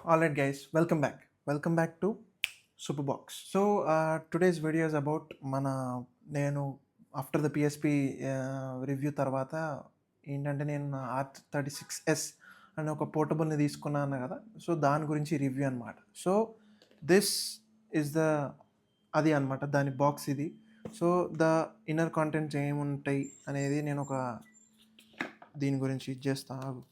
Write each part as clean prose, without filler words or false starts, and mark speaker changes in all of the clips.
Speaker 1: All right, guys, welcome back. Welcome back to Superbox. So, today's video is about నేను after the PSP review తర్వాత ఏంటంటే నేను నా R36S అనే ఒక పోర్టబుల్ని తీసుకున్నాను కదా. సో దాని గురించి రివ్యూ అనమాట. సో దిస్ ఇస్ ద అది అనమాట దాని బాక్స్ ఇది. సో ద ఇన్నర్ కాంటెంట్స్ ఏముంటాయి అనేది నేను ఒక దీని గురించి చేస్తాను.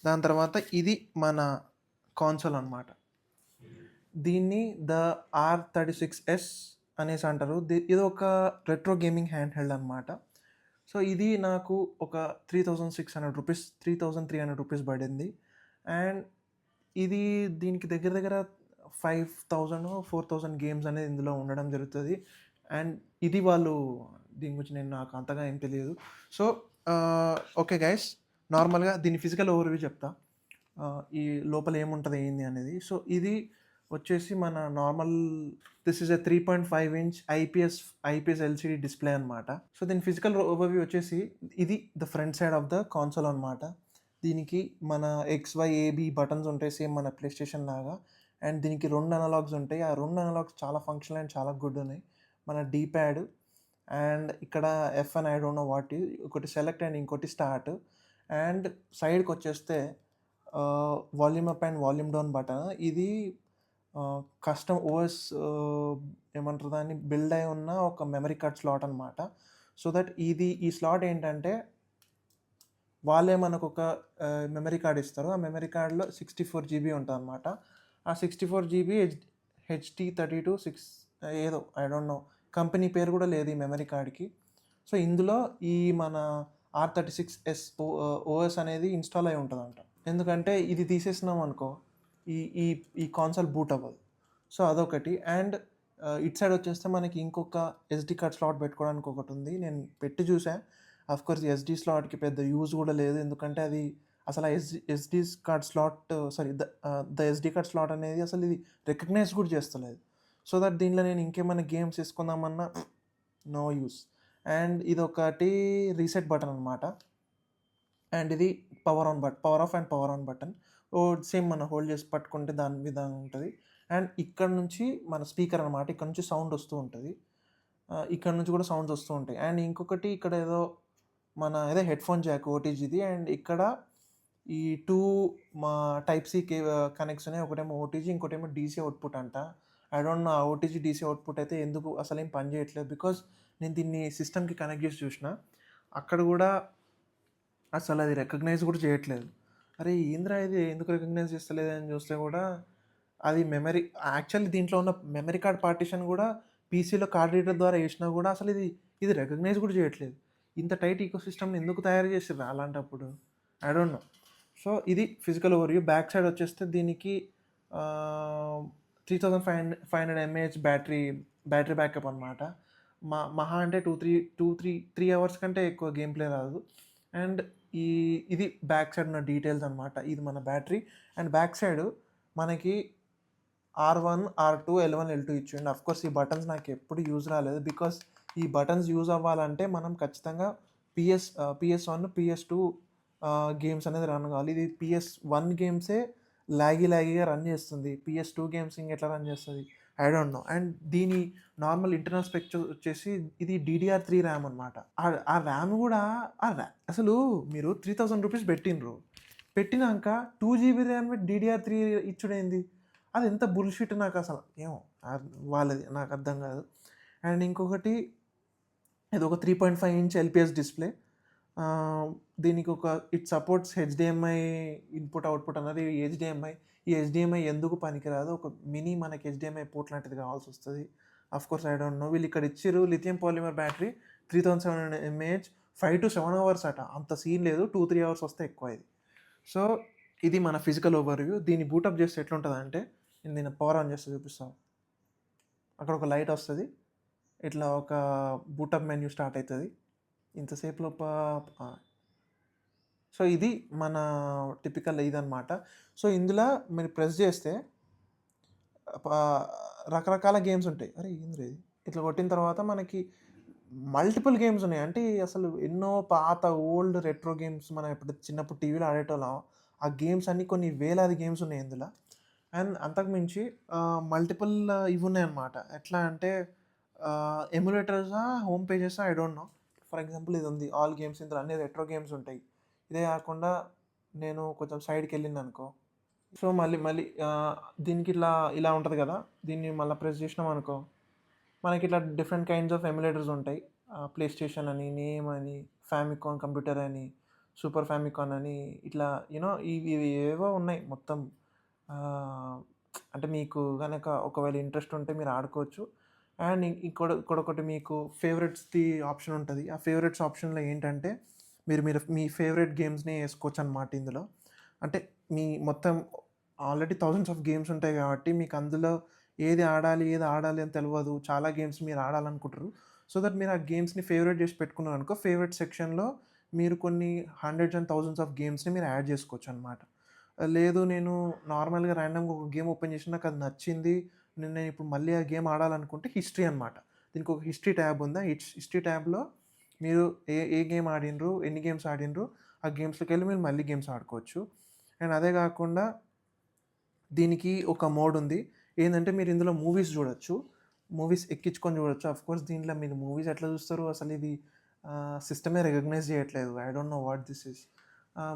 Speaker 1: దాని తర్వాత ఇది మన కాన్సోల్ అనమాట. దీన్ని ద R36S అనేసి అంటారు. ఇది ఒక రెట్రో గేమింగ్ హ్యాండ్ హెల్డ్ అనమాట. సో ఇది నాకు ఒక రూ. 3,300 పడింది. అండ్ ఇది దీనికి దగ్గర దగ్గర 5,000 4,000 గేమ్స్ అనేది ఇందులో ఉండడం జరుగుతుంది. అండ్ ఇది వాళ్ళు దీని గురించి నాకు అంతగా ఏం తెలియదు. సో ఓకే గైస్, నార్మల్గా దీని ఫిజికల్ ఓవర్వ్యూ చెప్తా. ఈ లోపల ఏముంటుంది ఏంది అనేది. సో ఇది వచ్చేసి మన normal this is a 3.5 inch IPS LCD display అనమాట. సో దీని ఫిజికల్ ఓవర్వ్యూ వచ్చేసి ఇది the front side of the console అనమాట. దీనికి మన XYAB బటన్స్ ఉంటాయి సేమ్ మన ప్లే స్టేషన్ లాగా. అండ్ దీనికి 2 అనలాగ్స్ ఉంటాయి. ఆ 2 అనలాగ్స్ చాలా ఫంక్షనల్ అండ్ చాలా గుడ్ ఉన్నాయి. మన డీ ప్యాడ్ అండ్ ఇక్కడ F and I don't know what is, ఒకటి సెలెక్ట్ అండ్ ఇంకోటి స్టార్ట్. అండ్ సైడ్కి వచ్చేస్తే volume up and volume down button. ఇది కస్టమ్ ఓఎస్ ఏమంటారు దాన్ని బిల్డ్ అయి ఉన్న ఒక మెమరీ కార్డ్ స్లాట్ అనమాట. సో దట్ ఈ స్లాట్ ఏంటంటే వాళ్ళే మనకు ఒక మెమరీ కార్డ్ ఇస్తారు. ఆ మెమరీ కార్డ్లో 64 GB ఉంటుంది అనమాట. ఆ 64 GB HD32 ఏదో ఐ డోంట్ నో, కంపెనీ పేరు కూడా లేదు ఈ మెమరీ కార్డ్కి. సో ఇందులో ఈ మన R36S ఓఎస్ అనేది ఇన్స్టాల్ అయి ఉంటుందంట. ఎందుకంటే ఇది తీసేసినాం అనుకో ఈ ఈ ఈ కాన్సోల్ బూట్ అవ్వదు. సో అదొకటి. అండ్ ఇటు సైడ్ వచ్చేస్తే మనకి ఇంకొక SD కార్డ్ స్లాట్ పెట్టుకోవడానికి ఒకటి ఉంది. నేను పెట్టి చూసాను. అఫ్కోర్స్ SD స్లాట్కి పెద్ద యూజ్ కూడా లేదు, ఎందుకంటే అది అసలు ఆ SD card slot the SD card slot అనేది అసలు ఇది రికగ్నైజ్ కూడా చేస్తలేదు. సో దట్ దీనిలో నేను ఇంకేమైనా గేమ్స్ తీసుకుందామన్నా నో యూస్. అండ్ ఇది ఒకటి రీసెట్ బటన్ అనమాట. అండ్ ఇది power of and power on button. Same మనం హోల్డ్ చేసి పట్టుకుంటే దాని విధంగా ఉంటుంది. అండ్ ఇక్కడ నుంచి మన స్పీకర్ అనమాట, ఇక్కడ నుంచి సౌండ్ వస్తూ ఉంటుంది. ఇక్కడ నుంచి కూడా సౌండ్స్ వస్తూ ఉంటాయి. అండ్ ఇంకొకటి ఇక్కడ ఏదో హెడ్ఫోన్ జాక్ ఓటీజీది. అండ్ ఇక్కడ ఈ 2 మా టైప్ సి కనెక్ట్స్ ఉన్నాయి. ఒకటేమో ఓటీజీ, ఇంకోటేమో డీసీ అవుట్పుట్ అంట. ఐ డోంట్ నో ఆ ఓటీజీ డీసీ అవుట్పుట్ అయితే ఎందుకు అసలు ఏం పని చేయట్లేదు. బికాజ్ నేను దీన్ని సిస్టమ్కి కనెక్ట్ చేసి చూసిన, అక్కడ కూడా అసలు అది రికగ్నైజ్ కూడా చేయట్లేదు. అరే ఏంద్రా ఇది ఎందుకు రికగ్నైజ్ చేస్తలేదు అని చూస్తే కూడా అది మెమరీ యాక్చువల్లీ దీంట్లో ఉన్న మెమరీ కార్డ్ పార్టిషన్ కూడా పీసీలో కార్డ్ రీడర్ ద్వారా వేసినా కూడా అసలు ఇది రికగ్నైజ్ కూడా చేయట్లేదు. ఇంత టైట్ ఈకో సిస్టమ్ని ఎందుకు తయారు చేసిర్రు అలాంటప్పుడు? I don't no. సో ఇది ఫిజికల్ ఓవర్వ్యూ. బ్యాక్ సైడ్ వచ్చేస్తే దీనికి 3500 mAh బ్యాటరీ బ్యాకప్ అనమాట. మహా అంటే 3 అవర్స్ కంటే ఎక్కువ గేమ్ ప్లే రాదు. అండ్ ఇది బ్యాక్ సైడ్ ఉన్న డీటెయిల్స్ అనమాట. ఇది మన బ్యాటరీ. అండ్ బ్యాక్ సైడ్ మనకి R1 R2 L1 L2 ఇచ్చిండు. అఫ్కోర్స్ ఈ బటన్స్ నాకు ఎప్పుడు యూజ్ రాలేదు. బికాస్ ఈ బటన్స్ యూజ్ అవ్వాలంటే మనం ఖచ్చితంగా PS1 PS2 గేమ్స్ అనేది రన్ కావాలి. ఇది PS1 గేమ్సే లాగీగా రన్ చేస్తుంది. PS2 గేమ్స్ ఇంకెట్లా రన్ చేస్తుంది ఐ డోంట్ నో. అండ్ దీని నార్మల్ ఇంటర్నల్ స్పెక్ వచ్చేసి ఇది DDR3 ర్యామ్ అనమాట. ఆ ర్యామ్ కూడా అసలు మీరు ₹3,000 పెట్టినరు, పెట్టినాక 2 GB ర్యామ్ DDR3 ఇచ్చుడేంది? అది ఎంత బుల్షిట్ నాకు అసలు ఏమో వాళ్ళది నాకు అర్థం కాదు. అండ్ ఇంకొకటి ఇది ఒక 3.5 ఇంచ్ ఎల్పిఎస్ డిస్ప్లే. ఆహ్, దీనికి ఒక it supports HDMI input, output అన్నది హెచ్‌డీఎంఐ. ఈ హెచ్‌డీఎంఐ ఎందుకు పనికిరాదు? ఒక మినీ మనకి హెచ్‌డీఎంఐ పోర్ట్ లాంటిది కావాల్సొస్తది. Of course I don't know. వీళ్ళు ఇక్కడ ఇచ్చిర్రు lithium polymer battery 3700 mAh 5-7 hours అట. అంత సీన్ లేదు. 2-3 అవర్స్ వస్తే ఎక్కువ ఇది. సో, ఇది మన ఫిజికల్ ఓవర్‌వ్యూ. దీన్ని బూటప్ చేస్తే ఎట్లుంటదంటే, నేను పవర్ ఆన్ చేస్తా చూపిస్తా. అక్కడ ఒక లైట్ వస్తది. ఇట్లా ఒక బూటప్ మెన్యూ స్టార్ట్ అయితది. ఇంతసేపు లోప ఆ! సో, ఇది మన టిపికల్ ఇదనమాట. సో, ఇందులో మీరు ప్రెస్ చేస్తే పా రకరకాల గేమ్స్ ఉంటాయి. అరే! ఏందిరా ఇది? ఇట్లా కొట్టిన తర్వాత మనకి మల్టిపుల్ గేమ్స్ ఉన్నాయి. అంటే అసలు ఎన్నో పాత ఓల్డ్ రెట్రో గేమ్స్ మనం ఎప్పుడు చిన్నప్పుడు టీవీలో ఆడేటోళ్ళం. ఆ గేమ్స్ అన్నీ కొన్ని వేలాది గేమ్స్ ఉన్నాయి ఇందులో. అండ్ అంతకు మించి మల్టిపుల్ ఇవున్నాయన్నమాట. ఎట్లా అంటే ఎమ్యులేటర్సా? హోమ్ పేజెసా? I don't know. For example ఇది ఉంది. ఆల్ గేమ్స్ ఇందులో అన్ని రెట్రో గేమ్స్ ఉంటాయి. ఇదే కాకుండా నేను కొంచెం సైడ్‌కెళ్ళిందనుకో, సో, మళ్ళీ మళ్ళీ దీనికి ఇలా ఉంటది కదా! దీన్ని మళ్ళా ప్రెస్ చేసినామనుకో, మనకిట్లా డిఫరెంట్ కైండ్స్ ఆఫ్ ఎమ్యులేటర్స్ ఉంటాయి. ప్లే స్టేషన్ అని, నేమ్ అని, ఫ్యామికాన్ కంప్యూటర్ అని, సూపర్ ఫ్యామికాన్ అని ఇట్లా ఇవి ఇవి ఏవేవో ఉన్నాయి మొత్తం. ఆహ్, అంటే మీకు గనక ఒకవేళ ఇంట్రెస్ట్ ఉంటే మీరు ఆడుకోవచ్చు. అండ్ ఇక్కడొకటి మీకు ఫేవరెట్స్‌ది ఆప్షన్ ఉంటది. ఆ ఫేవరెట్స్ ఆప్షన్‌లో ఏంటంటే మీరు మీరు మీ ఫేవరెట్ గేమ్స్‌ని ఏసుకోవచ్చనమాట ఇందులో. అంటే మీ మొత్తం ఆల్రెడీ థౌసండ్స్ ఆఫ్ గేమ్స్ ఉంటాయి కాబట్టి మీకు అందులో ఏది ఆడాలి, ఏది ఆడాలి అని తెలవదు. చాలా గేమ్స్ మీరు ఆడాలనుకుంటారు. సో దట్ మీరు ఆ గేమ్స్‌ని ఫేవరెట్ చేసి పెట్టుకున్నారనుకో, ఫేవరెట్ సెక్షన్‌లో మీరు కొన్ని హండ్రెడ్స్ అండ్ థౌసండ్స్ ఆఫ్ గేమ్స్‌ని మీరు యాడ్ చేసుకోవచ్చనమాట. లేదు నేను నార్మల్‌గా ర్యాండమ్‌గా ఒక గేమ్ ఓపెన్ చేసి నాకది నచ్చింది. నేనిప్పుడు మళ్ళీ ఆ గేమ్ ఆడాలనుకుంటే హిస్టరీ అనమాట. దీనికొక హిస్టరీ ట్యాబ్ ఉంది. ఆ హిస్టరీ ట్యాబ్‌లో మీరు ఏ ఏ గేమ్ ఆడిండ్రు, ఎన్ని గేమ్స్ ఆడిండ్రు, ఆ గేమ్స్‌లోకెళ్ళి మీరు మళ్ళీ గేమ్స్ ఆడుకోవచ్చు. అండ్ అదే కాకుండా దీనికి ఒక మోడ్ ఉంది. ఏందంటే మీరు ఇందులో మూవీస్ చూడొచ్చు. మూవీస్ ఎక్కించుకొని చూడొచ్చు. ఆఫ్‌కోర్స్ దీంట్లో మీరు మూవీస్ ఎట్లా చూస్తారు? అసలిది సిస్టమే రికగ్నైజ్ చేయట్లేదు. I don't know what this is.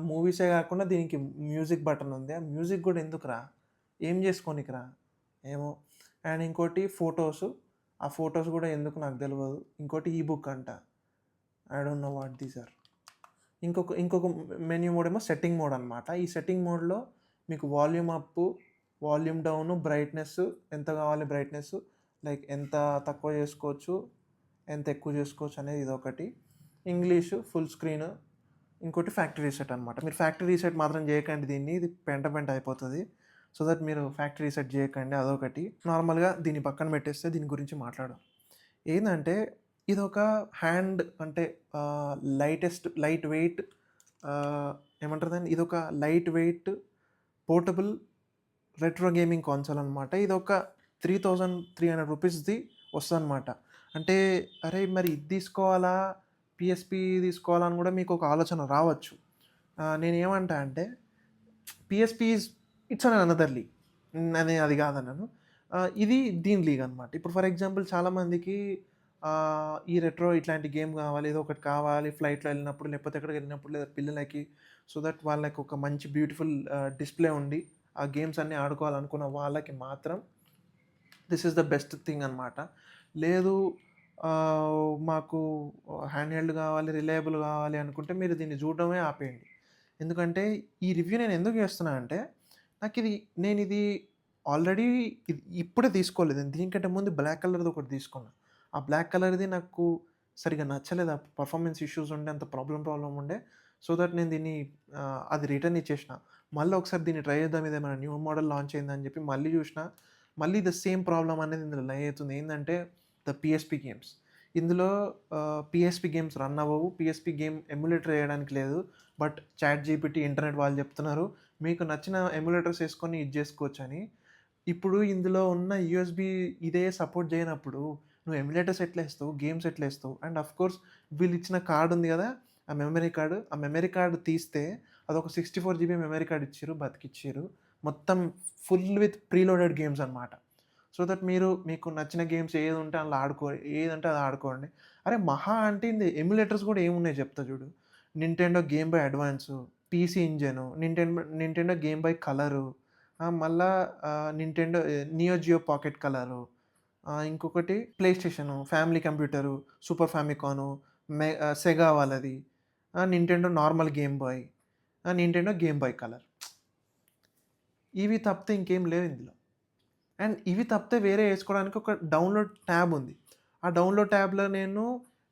Speaker 1: మూవీసే కాకుండా దీనికి మ్యూజిక్ బటన్ ఉంది. ఆ మ్యూజిక్ కూడా ఎందుకురా? ఏం చేసుకోనీకిరా? ఏమో. అండ్ ఇంకోటి ఫోటోసు. ఆ ఫోటోస్ కూడా ఎందుకు నాకు తెలవదు. ఇంకోటి ఈ బుక్ అంట. I don't know what these are. ఇంకొక మెన్యూ మోడ్ ఏమో సెట్టింగ్ మోడ్ అనమాట. ఈ సెట్టింగ్ మోడ్‌లో మీకు వాల్యూమ్ అప్పు, వాల్యూమ్ డౌను, బ్రైట్‌నెస్ ఎంత కావాలి బ్రైట్‌నెస్, లైక్ ఎంత తక్కువ చేసుకోవచ్చు, ఎంత ఎక్కువ చేసుకోవచ్చు అనేది ఇదొకటి. ఇంగ్లీషు, ఫుల్ స్క్రీను, ఇంకోటి ఫ్యాక్టరీ రీసెట్ అనమాట. మీరు ఫ్యాక్టరీ రీసెట్ మాత్రం చేయకండి దీన్ని. ఇది పెంట పెంట అయిపోతది. సో దట్ మీరు ఫ్యాక్టరీ రీసెట్ చేయకండి అదొకటి. నార్మల్‌గా దీన్ని పక్కన పెట్టేస్తే దీని గురించి మాట్లాడదాం. ఏందంటే ఇదొక హ్యాండ్ అంటే లైట్ వెయిట్ ఏమంటారు దాన్ని? ఇదొక light weight portable retro gaming console అనమాట. ఇదొక 3300 రూపీస్‌ది వస్తదనమాట. అంటే అరే! మరి ఇది తీసుకోవాలా? పీఎస్‌పీ తీసుకోవాలా? అని కూడా మీకొక ఆలోచన రావచ్చు. నేనేమంటా అంటే PSP is it's another league. నేను అది కాదనను. ఇది దీని లీగ్ అనమాట. ఇప్పుడు ఫర్ ఎగ్జాంపుల్ చాలామందికి ఈ రెట్రో ఇట్లాంటి గేమ్ కావాలి, ఏదో ఒకటి కావాలి ఫ్లైట్‌లో వెళ్ళినప్పుడు, లేకపోతే ఎక్కడికెళ్ళినప్పుడు, లేదా పిల్లలకి సో దట్ వాళ్ళకి ఒక మంచి బ్యూటిఫుల్ డిస్‌ప్లే ఉండి, ఆ గేమ్స్ అన్నీ ఆడుకోవాలనుకున్న వాళ్ళకి మాత్రం this is the best thing అనమాట. లేదు మాకు హ్యాండ్ హెల్డ్ కావాలి, రిలయబుల్ కావాలి అనుకుంటే మీరు దీన్ని చూడడమే ఆపేయండి. ఎందుకంటే ఈ రివ్యూ నేను ఎందుకు చేస్తున్నా అంటే నాకిది నేనిది ఆల్రెడీ ఇప్పుడే తీసుకోలేదు. దీనికంటే ముందు బ్లాక్ కలర్‌ది ఒకటి తీసుకున్నా. ఆ బ్లాక్ కలర్‌ది నాకు సరిగ్గా నచ్చలేదు. ఆ పర్ఫార్మెన్స్ ఇష్యూస్ ఉండే, అంత ప్రాబ్లమ్ ఉండే. సో దట్ నేను దీన్ని అది రిటర్న్ ఇచ్చేసిన. మళ్ళీ ఒకసారి దీన్ని ట్రై చేద్దాం ఇదేమైనా న్యూ మోడల్ లాంచ్ అయిందని చెప్పి మళ్ళీ చూసినా, మళ్ళీ ద సేమ్ ప్రాబ్లమ్ అనేది ఇందులో లై అవుతుంది. ఏందంటే ద పీఎస్‌పీ గేమ్స్. ఇందులో పీఎస్‌పీ గేమ్స్ రన్ అవ్వవు. పీఎస్‌పీ గేమ్ ఎమ్యులేటర్ చేయడానికి లేదు. బట్ చాట్‌జీపీటీ, ఇంటర్నెట్ వాళ్ళు చెప్తున్నారు. మీకు నచ్చిన ఎమ్యులేటర్స్ ఏసుకొని ఇది జేసుకోవచ్చని. ఇప్పుడు ఇందులో ఉన్న యూఎస్‌బీ ఇదే సపోర్ట్ చేయనప్పుడు నువ్వు ఎమ్యులేటర్స్ ఎట్లేస్తావు? గేమ్స్ ఎట్లేస్తావు? అండ్ ఆఫ్‌కోర్స్ వీళ్ళిచ్చిన కార్డ్ ఉంది గదా! ఆ మెమరీ కార్డ్. ఆ మెమరీ కార్డ్ తీస్తే అదొక 64 జీబీ మెమరీ కార్డ్ ఇచ్చిర్రు. బతికిచ్చిర్రు. మొత్తం ఫుల్ విత్ ప్రీలోడెడ్ గేమ్స్ అనమాట. సో దట్ మీరు మీకు నచ్చిన గేమ్స్ ఏదుంటే అందులో ఏదంటే అది ఆడుకోండి. అరే మహా అంటే ఎమ్యులేటర్స్ గూడా ఏమున్నాయి చెప్తా చూడు. Nintendo Game Boy Advance, PC Engine, Nintendo Game Boy Color, మళ్ళా నియో జియో పాకెట్ కలరు. ఇంకొకటి PlayStation, Family Computer, Super Famicom, Sega వాళ్ళది, Nintendo normal Game Boy, Nintendo Game Boy Color. ఇవి తప్పితే ఇంకేం లేవు ఇందులో. అండ్ ఇవి తప్పితే వేరే ఏసుకోవడానికి ఒక డౌన్‌లోడ్ ట్యాబ్ ఉంది. ఆ డౌన్‌లోడ్ ట్యాబ్‌లో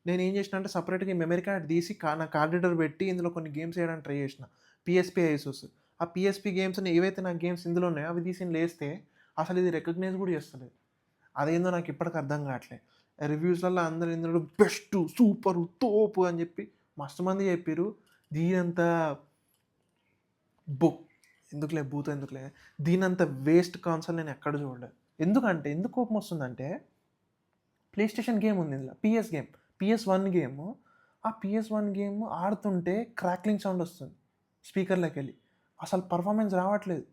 Speaker 1: నేనేం చేసినా అంటే సెపరేట్‌గా ఈ మెమరీ కార్డ్ తీసి నా కార్డ్ రీడర్ పెట్టి ఇందులో కొన్ని గేమ్స్ ఏయడానికి ట్రై చేసిన. పీఎస్‌పీ, ఐసోస్. ఆ పీఎస్‌పీ గేమ్స్‌ని ఏవైతే నాకు గేమ్స్ ఇందులో ఉన్నాయో అవి తీసి ఇందులో ఏస్తే అసలు ఇది రికగ్నైజ్ కూడా చేస్తలేదు. అదేందో నాకు ఇప్పటికి అర్థం కావట్లే. రివ్యూస్‌లల్ల అందరూ ఇందులో బెస్టు, సూపరు, తోపు అని చెప్పి మస్తు మంది చెప్పిర్రు. దీనంత బొ బూతు ఎందుకులే. దీనంత వేస్ట్ కన్సోల్ నేను ఎక్కడ చూడలేదు. ఎందుకు కోపమొస్తుందంటే ప్లే స్టేషన్ గేమ్ ఉంది ఇందులో. PS1 game. ఆ PS1 గేమ్ ఆడుతుంటే క్రాక్లింగ్ సౌండ్ వస్తుంది స్పీకర్‌లోకెళ్ళి. అసలు పర్ఫార్మెన్స్ రావట్లేదు.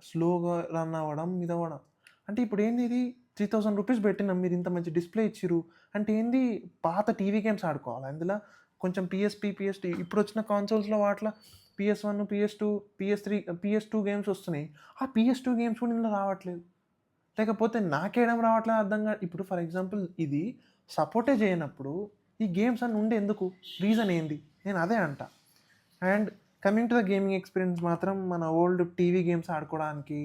Speaker 1: స్లోగా రన్ అవ్వడం, ఇదవ్వడం. అంటే ఇప్పుడేంది ఇది ₹3000 పెట్టినాం. మీరు ఇంత మంచి డిస్‌ప్లే ఇచ్చిర్రు. అంటే ఏంది పాత టీవీ గేమ్స్ ఆడుకోవాలా ఇందులో? కొంచెం పీఎస్‌పీ, పీఎస్‌టీ ఇప్పుడొచ్చిన కన్సోల్స్‌లో వాటిలో PS1, PS2, PS2 గేమ్స్ వస్తున్నాయి. ఆ PS2 గేమ్స్ కూడా ఇందులో రావట్లేదు. లేకపోతే నాకేయడం రావట్లేదు అర్థం ఇప్పుడు ఫర్ ఎగ్జాంపుల్ ఇది సపోర్టే చేయనప్పుడు ఈ గేమ్స్ అన్నీ ఉండే ఎందుకు? రీజన్ ఏంది? నేను అదే అంటా. And coming to the gaming experience మాత్రం మన ఓల్డ్ టీవీ గేమ్స్ ఆడుకోవడానికి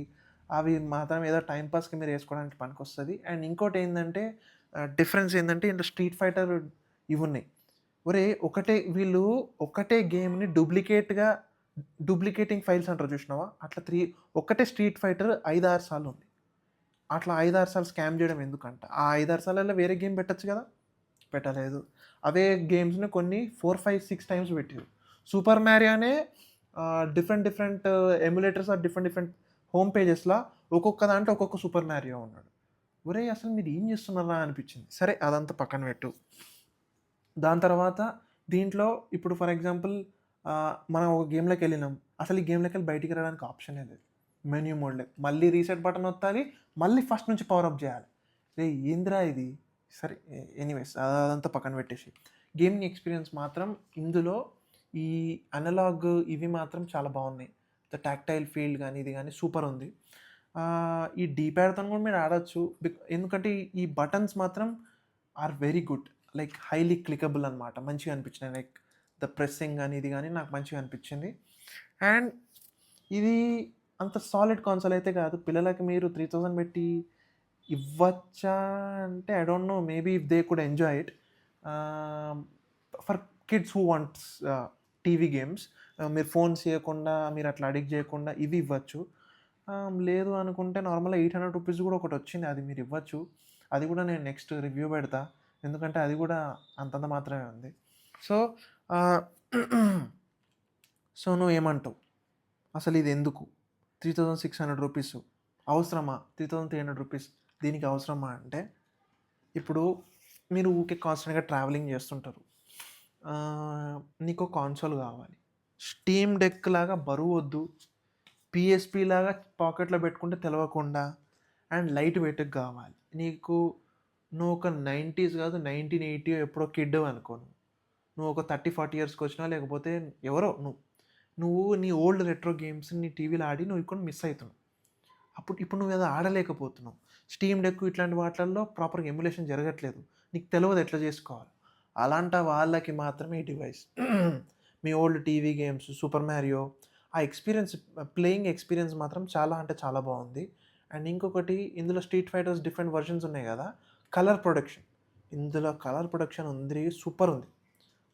Speaker 1: అవి మాత్రం ఏదో టైమ్ పాస్‌కి మీరు ఏసుకోవడానికి పనికొస్తది. అండ్ ఇంకోటేందంటే డిఫరెన్స్ ఏందంటే ఇందులో స్ట్రీట్ ఫైటర్ ఇవున్నాయి. ఒరేయ్! వీళ్ళు ఒకటే గేమ్‌ని డూప్లికేటింగ్ ఫైల్స్ అంటారు చూసినావా? అట్లా ఒక్కటే స్ట్రీట్ ఫైటర్ 5, 6 సార్లు ఉంది. అట్లా 5, 6 సార్లు స్కామ్ జేయడం ఎందుకంట? ఆ 5, 6 సార్లలో వేరే గేమ్ పెట్టొచ్చు గదా! పెట్టలేదు. అవే గేమ్స్‌ని కొన్ని 4, 5, 6 టైమ్స్ పెట్టిర్రు. సూపర్ మ్యారియోనే different emulators are different home పేజెస్‌లా ఒక్కొక్క దాంట్లో ఒక్కొక్క సూపర్ మ్యారియో ఉన్నాడు. ఒరేయ్! అసలు మీరు ఏం జేస్తున్నార్రా అనిపిచ్చింది. సరే అదంతా పక్కన పెట్టు. దాని తర్వాత దీంట్లో ఇప్పుడు ఫర్ ఎగ్జాంపుల్ మనం ఒక గేమ్‌లోకెళ్ళినాం. అసలు ఈ గేమ్‌లోకెళ్ళి బయటికి రావడానికి ఆప్షనే లేదు. మెన్యూ మోడ్‌లో. మళ్ళీ రీసెట్ బటన్ నొత్తాలి. మళ్ళీ ఫస్ట్ నుంచి పవర్ అప్ జేయాలి. రేయ్! ఏందిరా ఇది? సరే ఎనీవేస్ అదంతా పక్కన పెట్టేసి. గేమింగ్ ఎక్స్‌పీరియన్స్ మాత్రం ఇందులో ఈ అనలాగ్ ఇవి మాత్రం చాలా బావున్నాయి. టాక్టైల్ ఫీల్ గానీ, ఇది గానీ సూపరుంది. ఈ డీ ప్యాడ్‌తోని గూడా మీరు ఆడొచ్చు. ఎందుకంటే ఈ బటన్స్ మాత్రం are very good. Like highly clickable అనమాట. మంచిగా అనిపించినాయి. లైక్ ద ప్రెస్సింగ్ గానీ, ఇది గానీ నాకు మంచిగా అనిపించింది. అండ్ ఇది అంత సాలిడ్ కన్సోల్ అయితే కాదు. పిల్లలకి మీరు 3000 పెట్టి ఇవ్వచ్చా అంటే I don't no. Maybe if they could enjoy it. For kids who wants TV games. మీరు ఫోన్స్ ఇయ్యకుండా, మీరు అట్లా అడిక్ట్ చేయకుండా ఇవి ఇవ్వచ్చు. లేదు అనుకుంటే నార్మల్‌గా ₹800 కూడా ఒకటొచ్చింది. అది మీరు ఇవ్వచ్చు. అది కూడా నేను నెక్స్ట్ రివ్యూ పెడతా. ఎందుకంటే అది కూడా అంతంత మాత్రమే ఉంది. సో, ఆహ్, సో నువ్వేమంటావు? అసలిదెందుకు? ₹3600 అవసరమా? ₹3300 దీనికి అవసరమా అంటే, ఇప్పుడు మీరు ఊకే కాన్స్టెంట్‌గా ట్రావెలింగ్ చేస్తుంటారు. నీకో కన్సోల్ కావాలి. స్టీమ్ డెక్ లాగా బరువొద్దు. పీఎస్‌పీ లాగా పాకెట్‌లో పెట్టుకుంటే తెలవకుండా అండ్ లైట్ వెయిట్‌గా కావాలి. నువ్వు ఒక 90స్ కాదు 1980 ఎప్పుడో కిడ్ అనుకో నువ్వు. నువ్వు ఒక 30, 40 ఇయర్స్‌కొచ్చినా లేకపోతే ఎవరో నువ్వు నీ ఓల్డ్ రెట్రో గేమ్స్ నీ టీవీలో ఆడి నువ్వు ఇక్కడ మిస్ అయితున్నావు. ఇప్పుడు నువ్వు అది ఆడలేకపోతున్నావు. స్టీమ్ డెక్ ఇట్లాంటి వాటిల్లో ప్రాపర్‌గా ఎమ్యులేషన్ జరగట్లేదు. నీకు తెలవదు ఎట్లా చేసుకోవాలో. అలాంటి వాళ్ళకి మాత్రమే ఈ డివైస్. మీ old TV games, super Mario ఆ ఎక్స్‌పీరియన్స్ ప్లేయింగ్ ఎక్స్‌పీరియన్స్ మాత్రం చాలా అంటే చాలా బావుంది. అండ్ ఇంకొకటి ఇందులో స్ట్రీట్ ఫైటర్స్ డిఫరెంట్ వెర్షన్స్ ఉన్నాయి గదా! Colour production. ఇందులో కలర్ ప్రొడక్షన్ ఉంది సూపర్ ఉంది.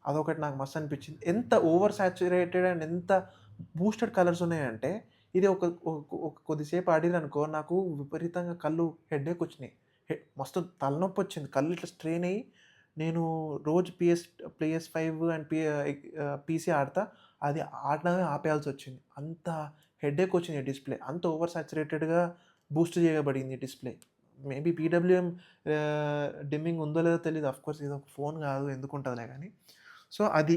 Speaker 1: అదొకటి నాకు మస్తు అనిపించింది. ఎంత ఓవర్ సాచురేటెడ్ అండ్ ఎంత బూస్టెడ్ కలర్స్ ఉన్నాయంటే ఇది ఒక కొద్దిసేపు ఆడిరనుకో నాకు విపరీతంగా కళ్ళు హెడేక్ వచ్చినాయి. మస్తు తలనొప్పొచ్చింది. కళ్ళు ఇట్లా స్ట్రెయిన్ అయ్యి నేను రోజు PS5 అండ్ పీసీ ఆడతా. అది ఆడడమే ఆపేయాల్సొచ్చింది. అంత హెడేక్ వచ్చింది డిస్‌ప్లే. అంత ఓవర్ సాచురేటెడ్‌గా బూస్ట్ చేయబడింది డిస్‌ప్లే. మేబీ పీడబ్ల్యూఎం డిమ్మింగ్ ఉందో లేదో తెలీదు. ఆఫ్‌కోర్స్ ఇది ఒక ఫోన్ కాదు ఎందుకుంటదిలే గానీ. సో, అది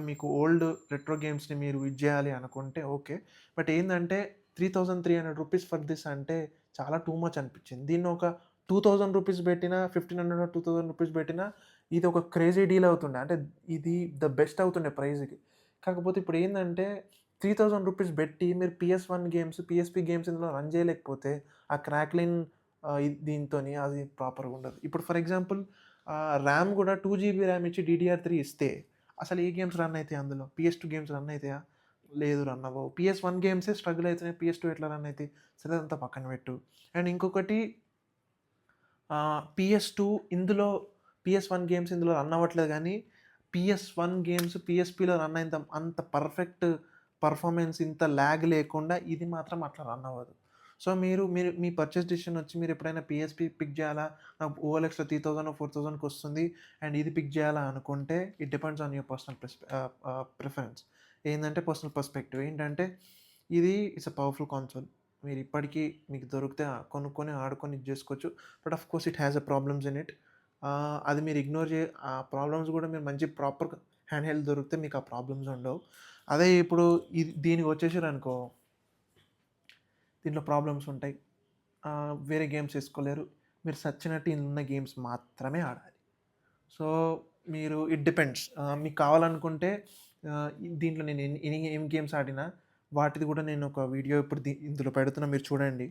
Speaker 1: మీకు ఓల్డ్ రెట్రో గేమ్స్‌ని మీరు ఇది జేయాలి అనుకుంటే ఓకే. బట్ ఏందంటే ₹3300 ఫర్ దిస్ అంటే చాలా టూ మచ్ అనిపించింది. దీన్ని ఒక ₹2000 పెట్టినా, 1500 ఆర్ ₹2000 పెట్టినా ఇది ఒక క్రేజీ డీల్ అవుతుండే. అంటే ఇది ద బెస్ట్ అవుతుండే ప్రైస్‌కి. కాకపోతే ఇప్పుడేందంటే ₹3000 బెట్టి మీరు PS1 గేమ్స్, పీఎస్‌పీ గేమ్స్ ఇందులో రన్ జేయలేకపోతే ఆ క్రాక్లింగ్ దీంతోని అది ప్రాపర్‌గా ఉండదు. ఇప్పుడు ఫర్ ఎగ్జాంపుల్ ర్యామ్ గూడా 2 జీబీ ర్యామ్ ఇచ్చి DDR3 ఇస్తే అసలు ఏ గేమ్స్ రన్ అయితాయి అందులో? PS2 games run అయితాయా? లేదు, రన్ అవ్వవు. PS1 గేమ్సే స్ట్రగుల్ అయితున్నాయి. PS2 ఎట్లా రన్ అయితాయి? సరే అదంతా పక్కన పెట్టు. అండ్ ఇంకొకటి PS2 ఇందులో PS1 గేమ్స్ ఇందులో రన్ అవ్వట్లేదు గానీ, PS1 గేమ్స్ PSPలో రన్ అయినంత అంత పర్ఫెక్ట్ పర్ఫార్మెన్స్, ఇంత ల్యాగ్ లేకుండా ఇది మాత్రం అట్లా రన్ అవ్వదు. సో, మీరు మీరు మీ పర్చేస్ డెసిషన్ వచ్చి మీరు ఎప్పుడైనా PSP పిక్ చేయాలా? నాకు OLXలో 3000 4000కి వస్తుంది అండ్ ఇది పిక్ చేయాలా అనుకుంటే it depends on your personal preference. ఏందంటే పర్సనల్ పర్స్పెక్టివ్ ఏంటంటే ఇది ఇట్స్ ఎ పవర్‌ఫుల్ కన్సోల్. మీరు ఇప్పటికీ మీకు దొరికితే కొనుక్కొని ఆడుకొని ఇది చేసుకోవచ్చు. But of course it has a problems in it. అది మీరు ఇగ్నోర్ ఆ ప్రాబ్లమ్స్ కూడా మీరు మంచి ప్రాపర్ హ్యాండ్ హెల్డ్ దొరికితే మీకు ఆ ప్రాబ్లమ్స్ ఉండవు. అదే ఇప్పుడు దీనికి వచ్చేసారనుకో, దీంట్లో ప్రాబ్లమ్స్ ఉంటాయి. వేరే గేమ్స్ ఏసుకోలేరు. మీరు సచ్చినట్టు ఇన్నున్న గేమ్స్ మాత్రమే ఆడాలి. సో, మీరు ఇట్ డిపెండ్స్. మీకు కావాలనుకుంటే దీంట్లో నేను ఏం గేమ్స్ ఆడినా వాటిది కూడా నేను ఒక వీడియో ఇప్పుడు ఇందులో పెడుతున్నా, మీరు చూడండి.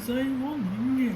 Speaker 2: Zaiwoninge.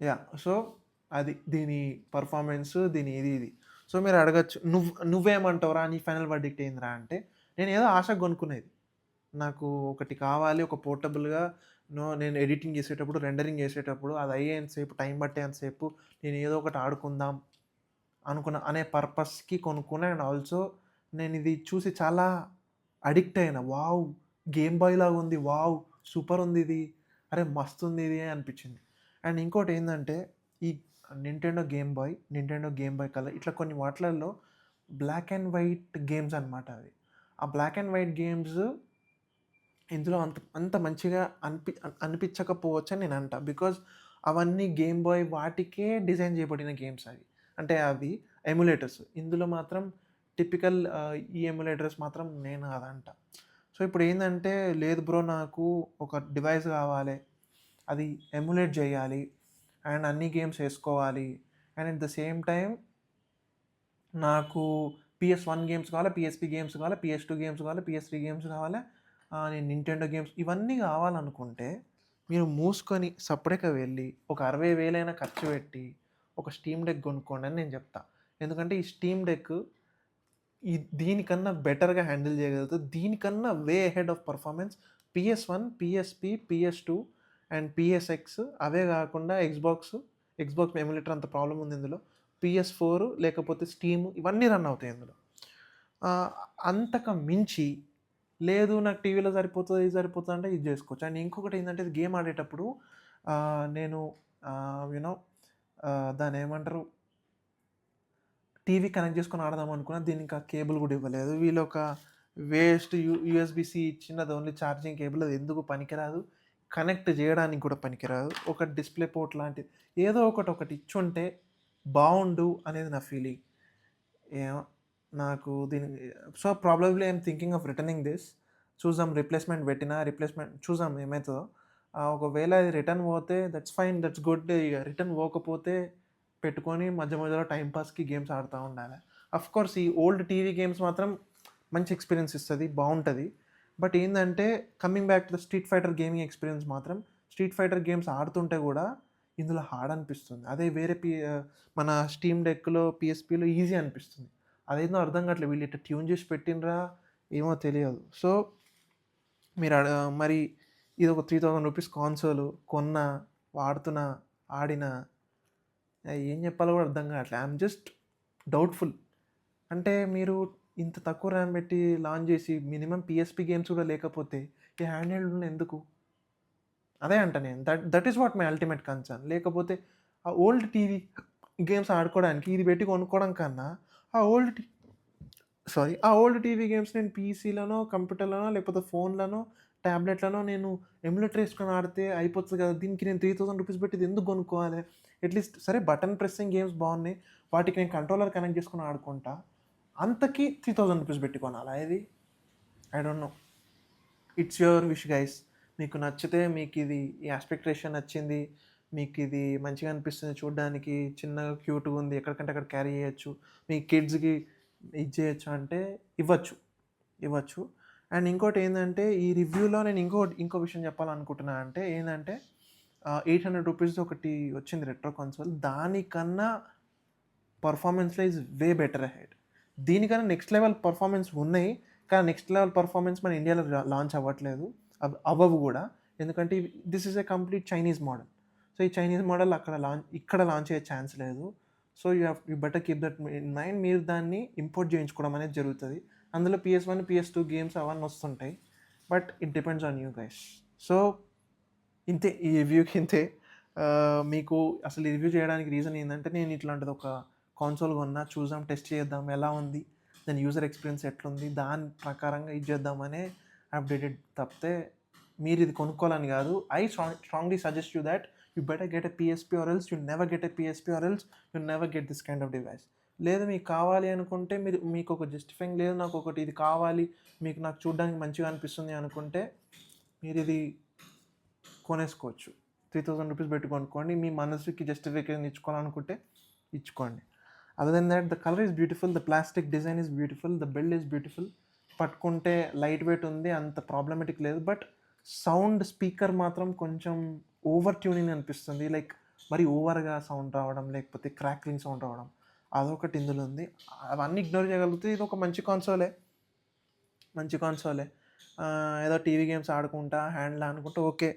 Speaker 1: యాహ్! సో, అది దీని పర్ఫార్మెన్స్, దీని ఇది. సో, మీరు అడగొచ్చు, నువ్వేమంటావురా? నీ ఫైనల్ వర్డిక్ట్ ఏందిరా? అంటే, నేనేదో ఆశగా కొనుక్కునేది. నాకు ఒకటి కావాలి, ఒక పోర్టబుల్‌గా. నేను ఎడిటింగ్ చేసేటప్పుడు, రెండరింగ్ చేసేటప్పుడు అది అయ్యేంత సేపు, టైం పట్టేంత సేపు నేను ఏదో ఒకటి ఆడుకుందాం అనే పర్పస్‌కి కొనుక్కున్నా. అండ్ ఆల్సో నేనిది చూసి చాలా అడిక్ట్ అయినా. వావ్! గేమ్ బాయ్ లాగుంది. వావ్! సూపరుందిది. అరే! మస్తుందిది అనిపిచ్చింది. అండ్ ఇంకోటేందంటే, ఈ నింటెండో గేమ్ బాయ్ కలర్ ఇట్లా కొన్ని వాటిలల్లో బ్లాక్ అండ్ వైట్ గేమ్స్ అనమాట అవి. ఆ బ్లాక్ అండ్ వైట్ గేమ్స్ ఇందులో అంత అంత మంచిగా అనిపించకపోవచ్చని నేనంటా. బికాజ్ అవన్నీ గేమ్ బాయ్ వాటికే డిజైన్ చేయబడిన గేమ్స్ అవి. అంటే అవి ఎమ్యులేటర్స్. ఇందులో మాత్రం టిపికల్ ఈ ఎమ్యులేటర్స్ మాత్రం నేను అదంట. సో, ఇప్పుడేందంటే, లేదు బ్రో నాకు ఒక డివైస్ కావాలె. అది ఎమ్యులేట్ చేయాలి. అండ్ అన్ని గేమ్స్ ఏసుకోవాలి. And at the same time నాకు PS1 గేమ్స్ కావాలా, PSP గేమ్స్ కావాలా, PS2 గేమ్స్ కావాలా, PS3 గేమ్స్ కావాలా, నేను నింటెండో గేమ్స్ ఇవన్నీ కావాలనుకుంటే, మీరు మూసుకొని సప్పుడేక వెళ్ళి ఒక 60,000 ఖర్చు పెట్టి ఒక స్టీమ్ డెక్ కొనుక్కోండి అని నేను చెప్తా. ఎందుకంటే ఈ స్టీమ్ డెక్ దీనికన్నా బెటర్‌గా హ్యాండిల్ చేయగలుగుతది. దీనికన్నా way ahead of performance PS1, PSP, PS2 and PSX. అవే కాకుండా ఎక్స్‌బాక్స్ ఎమ్యులేటర్ అంత ప్రాబ్లమ్ ఉంది ఇందులో. PS4 లేకపోతే స్టీమ్ ఇవన్నీ రన్ అవుతాయి ఇందులో. ఆహ్, అంతకు మించి లేదు నాకు టీవీలో సరిపోతది, ఇది సరిపోతది అంటే ఇది చేసుకోవచ్చు. అండ్ ఇంకొకటేందంటే, ఇది గేమ్ ఆడేటప్పుడు నేను యూ నో దాన్నేమంటారు, టీవీ కనెక్ట్ చేసుకొని ఆడదాం అనుకున్నా. దీనికి ఆ కేబుల్ గూడా ఇవ్వలేదు. వీళ్ళొక వేస్ట్ యూఎస్‌బీ-సి ఇచ్చిన, అది ఓన్లీ ఛార్జింగ్ కేబుల్. అది ఎందుకు పనికిరాదు. కనెక్ట్ జేయడానికి గూడా పనికిరాదు. ఒక డిస్‌ప్లే పోర్ట్ లాంటిది ఏదో ఒకటి ఇచ్చుంటే బావుండు అనేది నా ఫీలింగ్. ఏమో నాకు so, probably I'm thinking of returning this. చూద్దాం, రిప్లేస్‌మెంట్ చూద్దాం ఏమైతదో. ఒకవేళ ఇది రిటర్న్ పోతే దట్స్ ఫైన్. That's good. ఇగ రిటర్న్ పోకపోతే పెట్టుకొని మధ్య మధ్యలో టైమ్ పాస్‌కి గేమ్స్ ఆడుతా ఉండాలి. ఆఫ్‌కోర్స్ ఈ ఓల్డ్ టీవీ గేమ్స్ మాత్రం మంచి ఎక్స్‌పీరియన్స్ ఇస్తది. బావుంటది. బట్ ఏందంటే, coming back to the street fighter gaming experience మాత్రం స్ట్రీట్ ఫైటర్ గేమ్స్ ఆడుతుంటే గూడా ఇందులో హార్డ్ అనిపిస్తుంది. అదే మన స్టీమ్ డెక్‌లో, PSPలో ఈజీ అనిపిస్తుంది. అదేందో అర్థం కావట్లేదు. వీళ్ళు ఇట్లా ట్యూన్ చేసి పెట్టిండ్రా ఏమో తెలియదు. సో, మరి ఇదొక ₹3000 కాన్సోల్ కొన్నా, వాడుతున్నా, ఆడినా, ఏం చెప్పాలో కూడా అర్థం కావట్లే. I'm just doubtful. అంటే మీరు ఇంత తక్కువ ర్యామ్ పెట్టి లాంచ్ చేసి మినిమమ్ PSP గేమ్స్ కూడా లేకపోతే ఈ హ్యాండ్ హెల్డ్ ఎందుకు? అదే అంట నేను. That is what my ultimate concern. లేకపోతే ఆ ఓల్డ్ టీవీ గేమ్స్ ఆడుకోవడానికి ఇది పెట్టి కొనుక్కోవడం కన్నా, ఆ ఓల్డ్ టీ ఆ ఓల్డ్ టీవీ గేమ్స్ నేను పీసీలోనో, కంప్యూటర్‌లోనో, లేకపోతే ఫోన్‌లోనో, టాబ్లెట్‌లోనో నేను ఎమ్యులేటర్ ఏసుకొని ఆడితే అయిపోతది కదా! దీనికి నేను ₹3000 పెట్టి ఇది ఎందుకు కొనుక్కోవాలి? అట్‌లీస్ట్ సరే, బటన్ ప్రెస్సింగ్ గేమ్స్ బావున్నాయి. వాటికి నేను కంట్రోలర్ కనెక్ట్ చేసుకొని ఆడుకుంటా. అంతకి ₹3000 పెట్టి కొనాలా ఇది? I don't no. It's your wish guys. మీకు నచ్చితే, మీకిది ఈ యాస్పెక్ట్ రేషియో నచ్చింది, మీకిది మంచిగా అనిపిస్తుంది చూడ్డానికి, చిన్నగా క్యూట్‌గా ఉంది, ఎక్కడికంటే అక్కడ క్యారీ చేయొచ్చు, మీ కిడ్స్‌కి ఇది చేయొచ్చు అంటే ఇవ్వచ్చు. ఇవ్వచ్చు. అండ్ ఇంకోటేందంటే, ఈ రివ్యూలో నేను ఇంకో విషయం చెప్పాలనుకుంటున్నా. అంటే ఏందంటే, ₹800 ఒకటి వచ్చింది రెట్రో కన్సోల్. దానికన్నా పర్ఫార్మెన్స్‌లో ఈస్ వే బెటర్ అహెడ్. దీనికన్నా నెక్స్ట్ లెవెల్ పర్ఫార్మెన్స్ ఉన్నాయి. కానీ నెక్స్ట్ లెవెల్ పర్ఫార్మెన్స్ మన ఇండియాలో లాంచ్ అవ్వట్లేదు. అవ్వవు గూడా. ఎందుకంటే this is a complete Chinese model. So, ఈ చైనీస్ మోడల్ ఇక్కడ లాంచ్ అయ్యే ఛాన్స్ లేదు. So, you better keep that in mind. మీరు దాన్ని ఇంపోర్ట్ చేయించుకోవడం అనేది జరుగుతది. అందులో PS1, PS2 గేమ్స్ అవన్నీ వస్తుంటాయి. But it depends on you guys. So, ఇంతే, ఈ రివ్యూకి ఇంతే. మీకు అసలు ఈ రివ్యూ చేయడానికి రీజన్ ఏందంటే, నేను ఇట్లాంటిది ఒక కన్సోల్ కొన్నా, చూద్దాం, టెస్ట్ చేద్దాం ఎలా ఉంది, దాని యూజర్ ఎక్స్‌పీరియన్స్ ఎట్లుంది, దాని ప్రకారంగా ఇది చేద్దామనే అప్డేటెడ్ తప్పితే మీరు ఇది కొనుక్కోవాలని కాదు. I strongly suggest you thought you better get a PSP or else you never get a PSP or else you never get this kind of device. లేదు మీకు కావాలి అనుకుంటే, మీకు ఒక జస్టిఫైయింగ్ లేదు, నాకు ఒకటి ఇది కావాలి, నాకు చూడడానికి మంచిగా అనిపిస్తుంది అనుకుంటే మీరిది కొనేసుకోవచ్చు. ₹3000 పెట్టి కొనుక్కోండి. మీ మనసుకి జస్టిఫికేషన్ ఇచ్చుకోవాలనుకుంటే ఇచ్చుకోండి. Other than thought the colour is beautiful, the plastic design is beautiful, the build is beautiful. పట్టుకుంటే లైట్ వెయిట్ ఉంది, అంత ప్రాబ్లమాటిక్ లేదు. బట్ సౌండ్ స్పీకర్ మాత్రం కొంచెం ఓవర్ ట్యూనింగ్ అనిపిస్తుంది. లైక్ మరి ఓవర్గా సౌండ్ రావడం, లేకపోతే క్రాక్లింగ్ సౌండ్ రావడం, అదొకటి ఇందులో ఉంది. అవన్నీ ఇగ్నోర్ చేయగలిగితే ఇది ఒక మంచి కన్సోలే. ఏదో టీవీ గేమ్స్ ఆడుకుంటా, హ్యాండ్‌లో అనుకుంటే ఓకే.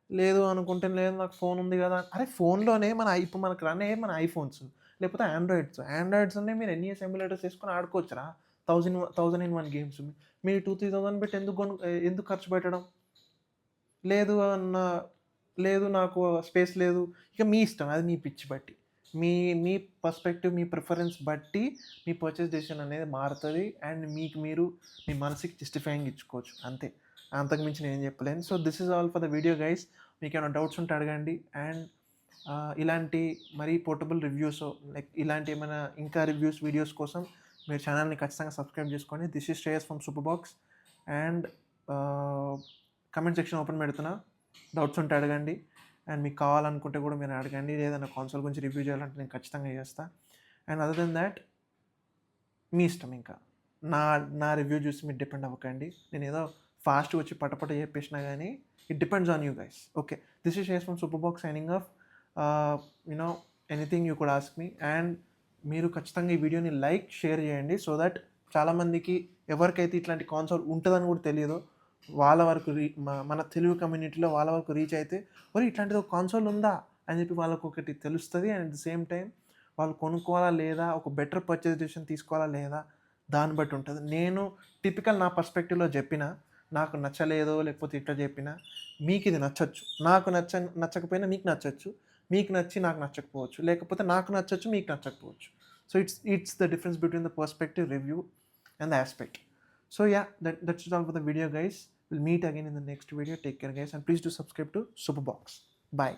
Speaker 1: లేదు అనుకుంటే, లేదు నాకు ఫోన్ ఉంది కదా! అరే ఫోన్‌లోనే ఇప్పుడు మనకు రన్ అయ్యేవి మన ఐఫోన్స్, లేకపోతే ఆండ్రాయిడ్స్ ఉన్నాయి. మీరు ఎన్ఈఎస్ ఎమ్యులేటర్స్ ఏసుకొని ఆడుకోవచ్చురా. 1000 ఇన్ 1 గేమ్స్. మీరు 2,000, 3,000 పెట్టి ఎందుకు ఖర్చు పెట్టడం? లేదు అన్న లేదు నాకు స్పేస్ లేదు. ఇక మీ ఇష్టం. అది మీ పిచ్చి బట్టి. మీ మీ పర్స్పెక్టివ్, మీ ప్రిఫరెన్స్ బట్టి మీ పర్చేస్ డెసిషన్ అనేది మారుతది. అండ్ మీకు మీరు మీ మనసుకి జస్టిఫైయింగ్ ఇచ్చుకోవచ్చు అంతే. అంతకు మించి నేనేం చెప్పలేను. So, this is all for the video guys. మీకేమైనా డౌట్స్ ఉంటే అడగండి. అండ్ ఇలాంటి మరీ పోర్టబుల్ రివ్యూస్, లైక్ ఇలాంటి ఏమైనా ఇంకా రివ్యూస్, వీడియోస్ కోసం మీరు ఛానల్‌ని ఖచ్చితంగా సబ్స్క్రైబ్ చేసుకోండి. This is Shreyas from super box. And comment section open పెడుతున్నా. డౌట్స్ ఉంటే అడగండి. అండ్ మీకు కావాలనుకుంటే కూడా మీరు అడగండి. ఏదైనా కన్సోల్ గురించి రివ్యూ చేయాలంటే నేను ఖచ్చితంగా చేస్తా. అండ్ అదర్ దెన్ దాట్ మీ ఇష్టం ఇంకా. నా నా రివ్యూ చూసి మీరు డిపెండ్ అవ్వకండి. నేనేదో ఫాస్ట్‌గా వచ్చి పటపట చెప్పేసినా గానీ it depends on you guys. Okay. This is Shreyas from super box signing off. You know anything you could ask me. And మీరు ఖచ్చితంగా ఈ వీడియోని లైక్, షేర్ చేయండి. సో దట్ చాలామందికి, ఎవరికైతే ఇట్లాంటి కన్సోల్ ఉంటదని కూడా తెలియదో వాళ్ళ వరకు మన తెలుగు కమ్యూనిటీలో వాళ్ళ వరకు రీచ్ అయితే, ఒరేయ్ ఇట్లాంటిది ఒక కన్సోల్ ఉందా అని చెప్పి వాళ్ళకొకటి తెలుస్తది. And at the same time వాళ్ళు కొనుక్కోవాలా లేదా, ఒక బెటర్ పర్చేస్ డెసిషన్ తీసుకోవాలా లేదా, దాన్ని బట్టి ఉంటది. నేను టిపికల్ నా పర్స్పెక్టివ్‌లో చెప్పినా, నాకు నచ్చలేదో లేకపోతే ఇట్లా చెప్పినా, మీకిది నచ్చొచ్చు. నాకు నచ్చకపోయినా మీకు నచ్చొచ్చు. మీకు నచ్చి నాకు నచ్చకపోవచ్చు. లేకపోతే నాకు నచ్చొచ్చు, మీకు నచ్చకపోవచ్చు. So, it's the difference between the perspective, review and the aspect. So yeah, that's all for the video guys. We'll meet again in the next video. Take care guys, and please do subscribe to Superbox. Bye.